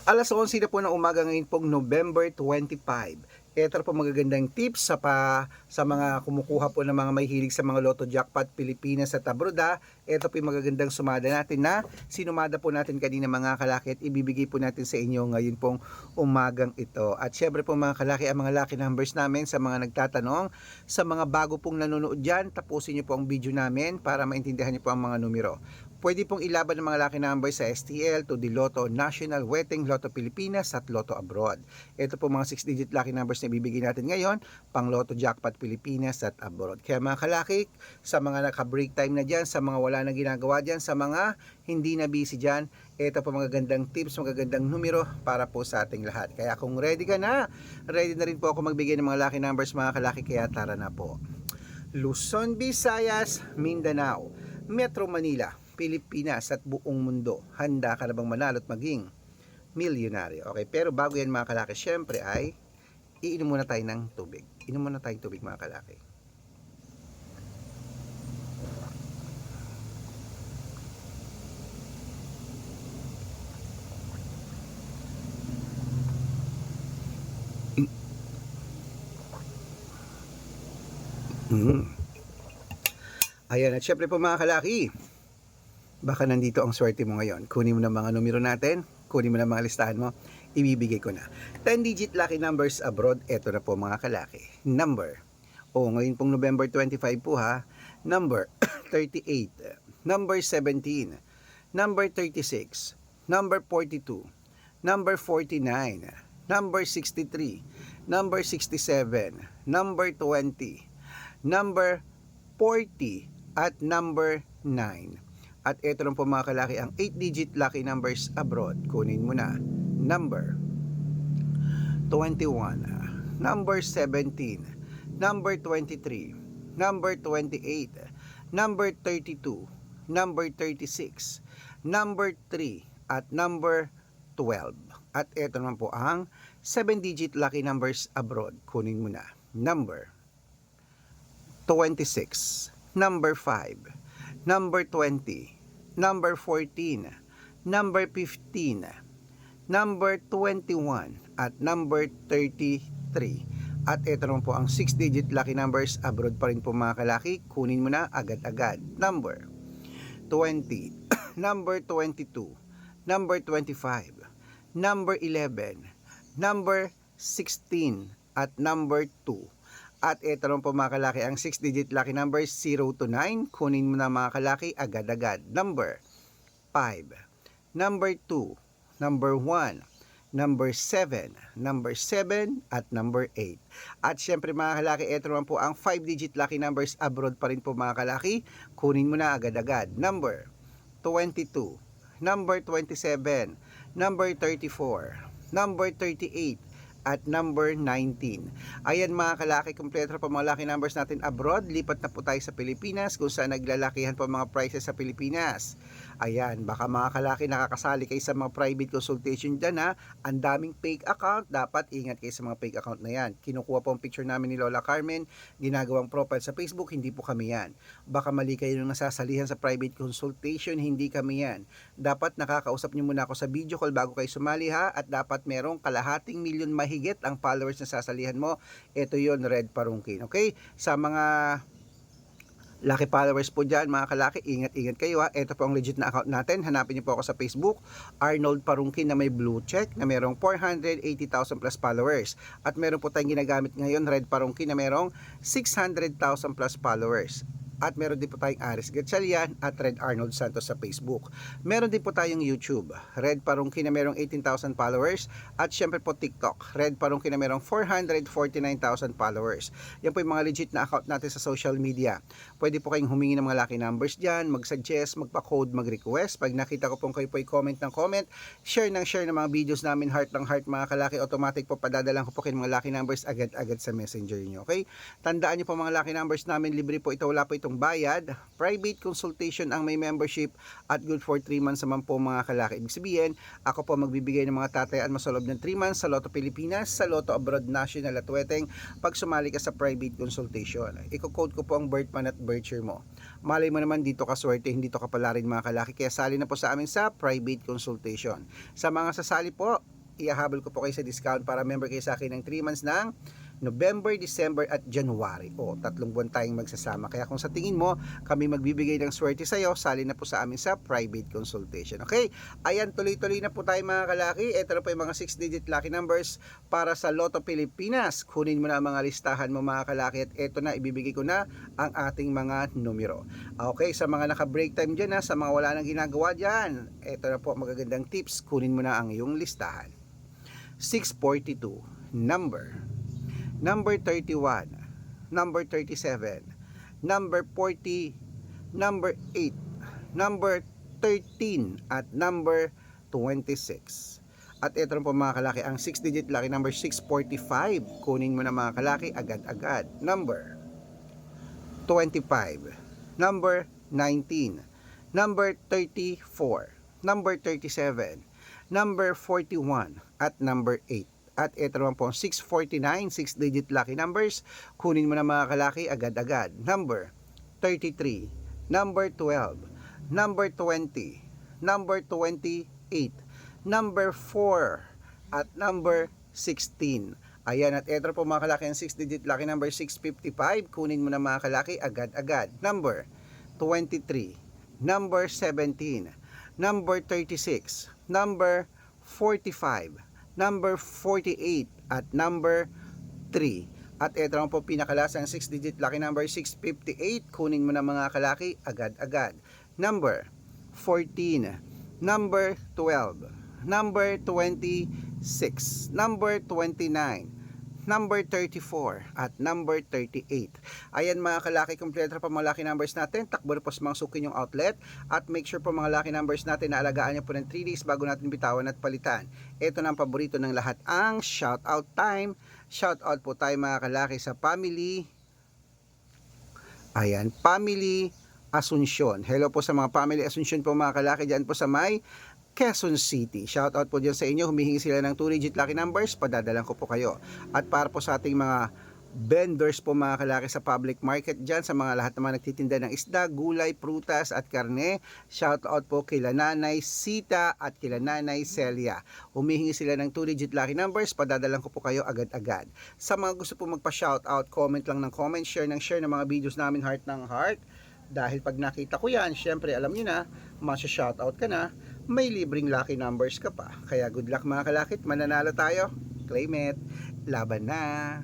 Alas 11 na po ng umaga ngayon pong November 25. Ito po magagandang tips sa mga kumukuha po ng mga may hilig sa mga Lotto Jackpot Pilipinas at abroad. Ito po yung magagandang sumada natin na sinumada po natin kanina mga kalaki at ibibigay po natin sa inyo ngayon pong umagang ito. At syempre po mga kalaki, ang mga lucky numbers namin sa mga nagtatanong, sa mga bago pong nanonood dyan, tapusin nyo po ang video namin para maintindihan nyo po ang mga numero. Pwede pong ilaban ng mga lucky numbers sa STL, to the Lotto National, Wedding, Lotto Pilipinas at Lotto Abroad. Ito po mga 6-digit lucky numbers na ibibigay natin ngayon, pang Lotto Jackpot Pilipinas at Abroad. Kaya mga kalaki, sa mga naka-break time na dyan, sa mga wala na ginagawa dyan, sa mga hindi na busy dyan, ito po mga gandang tips, mga gandang numero para po sa ating lahat. Kaya kung ready ka na, ready na rin po ako magbigay ng mga lucky numbers mga kalaki, kaya tara na po. Luzon, Visayas, Mindanao, Metro Manila, Pilipinas at buong mundo. Handa ka na bang manalo at maging milyonaryo? Okay, pero bago yan mga kalaki, syempre ay iinom muna tayo ng tubig. Inom muna tayong tubig mga kalaki. Ayan, at syempre po mga kalaki, baka nandito ang swerte mo ngayon. Kunin mo na mga numero natin, kunin mo na mga listahan mo, ibibigay ko na. 10-digit lucky numbers abroad, eto na po mga kalaki. Number, ngayon pong November 25 po ha, number 38, number 17, number 36, number 42, number 49, number 63, number 67, number 20, number 40, at number 9. At ito lang po mga kalaki ang 8-digit lucky numbers abroad. Kunin mo na. Number 21, number 17, number 23, number 28, number 32, number 36, number 3, at number 12. At ito naman po ang 7-digit lucky numbers abroad. Kunin mo na. Number 26, number 5, number 20, number 14, number 15, number 21, at number 33. At ito naman po ang 6-digit lucky numbers abroad pa rin po mga kalaki. Kunin mo na agad-agad. Number 20, number 22, number 25, number 11, number 16, at number 2. At ito lang po mga kalaki ang 6-digit lucky numbers 0 to 9. Kunin mo na mga kalaki agad-agad. Number 5, number 2, number 1, number 7, number 7, at number 8. At syempre mga kalaki, ito naman po ang 5-digit lucky numbers abroad pa rin po mga kalaki. Kunin mo na agad-agad. Number 22, number 27, number 34, number 38, at number 19. Ayan mga kalaki, kompleto po mga lucky numbers natin abroad. Lipat na po tayo sa Pilipinas kung saan naglalakihan po mga prices sa Pilipinas. Ayan, baka mga kalaki nakakasali kayo sa mga private consultation dyan ha. Ang daming fake account, dapat ingat kayo sa mga fake account na yan. Kinukuha po ang picture namin ni Lola Carmen, ginagawang profile sa Facebook, hindi po kami yan. Baka mali kayo nung nasasalihan sa private consultation, hindi kami yan. Dapat nakakausap nyo muna ako sa video call bago kayo sumali ha. At dapat merong kalahating milyon mahigit ang followers na sasalihan mo. Ito yon, Red Parungkin. Okay? Sa mga lucky followers po dyan mga kalaki, ingat-ingat kayo ha. Ito po ang legit na account natin. Hanapin niyo po ako sa Facebook, Arnold Parungkin na may blue check na merong 480,000 plus followers. At meron po tayong ginagamit ngayon, Red Parungkin na merong 600,000 plus followers. At meron din po tayong Aris Gatchalian at Red Arnold Santos sa Facebook. Meron din po tayong YouTube, Red Parungkin na merong 18,000 followers. At syempre po TikTok, Red Parungkin na merong 449,000 followers. Yan po yung mga legit na account natin sa social media. Pwede po kayong humingi ng mga lucky numbers dyan, mag-suggest, magpa-code, mag-request. Pag nakita ko pong kayo po i-comment ng comment, share ng mga videos namin, heart ng heart mga kalaki, automatic po padadalang ko po kayo mga lucky numbers agad-agad sa messenger nyo. Okay? Tandaan nyo po mga lucky numbers namin, libre po ito, wala po itong bayad. Private consultation ang may membership at good for 3 months naman po mga kalaki. Ibig sabihin, ako po magbibigay ng mga tatayaan mo sa loob ng 3 months sa Lotto Pilipinas, sa Lotto Abroad National at Wedding pag sumali ka sa private consultation. Iko-code ko po ang birth month at birth year mo. Malay mo naman dito ka swerte, hindi to kapala rin mga kalaki. Kaya sali na po sa amin sa private consultation. Sa mga sasali po, ihahabol ko po kayo sa discount para member kayo sa akin ng 3 months ng November, December at January. O, 3 buwan tayong magsasama. Kaya kung sa tingin mo, kami magbibigay ng swerte sa'yo, sali na po sa amin sa private consultation. Okay? Ayan, tuloy-tuloy na po tayo mga kalaki. Ito na po yung mga 6-digit lucky numbers para sa Lotto Pilipinas. Kunin mo na ang mga listahan mo mga kalaki at ito na, ibibigay ko na ang ating mga numero. Okay, sa mga naka-break time dyan, sa mga wala nang ginagawa dyan, ito na po magagandang tips. Kunin mo na ang iyong listahan. 642, number 31, number 37, number 40, number 8, number 13, at number 26. At ito po mga kalaki, ang 6-digit lucky number 645. Kunin mo na mga kalaki agad-agad. Number 25, number 19, number 34, number 37, number 41, at number 8. At ito naman po 649, 6-digit lucky numbers. Kunin mo na mga kalaki agad-agad. Number 33, number 12, number 20, number 28, number 4, at number 16. Ayan, at ito po mga kalaki ang 6-digit lucky number 655. Kunin mo na mga kalaki agad-agad. Number 23, number 17, number 36, number 45, number 48, at number 3. At ito lang po pinakalasang 6-digit lucky number 658. Kunin mo na mga kalaki agad-agad. Number 14, number 12, number 26, number 29, number 34, at number 38. Ayan mga kalaki, kompleto pa mga lucky numbers natin. Takbo na po sa mga suki yung outlet. At make sure po mga lucky numbers natin na alagaan nyo po ng 3 days bago natin bitawan at palitan. Ito na ang paborito ng lahat, ang shout out time. Shout out po tayo mga kalaki sa family. Ayan, family Asuncion. Hello po sa mga family Asuncion po mga kalaki dyan po sa may Quezon City. Shout out po dyan sa inyo. Humihingi sila ng 2-digit lucky numbers. Padadalan ko po kayo. At para po sa ating mga vendors po mga kalaki sa public market dyan, sa mga lahat naman nagtitinda ng isda, gulay, prutas at karne, shout out po kila Nanay Sita at kila Nanay Celia. Humihingi sila ng 2-digit lucky numbers. Padadalan ko po kayo agad-agad. Sa mga gusto po magpa-shout out, comment lang ng comment, share ng mga videos namin, heart ng heart. Dahil pag nakita ko yan, syempre alam nyo na, masya-shoutout ka na, may libreng lucky numbers ka pa. Kaya good luck mga kalakit, mananalo tayo. Claim it, laban na!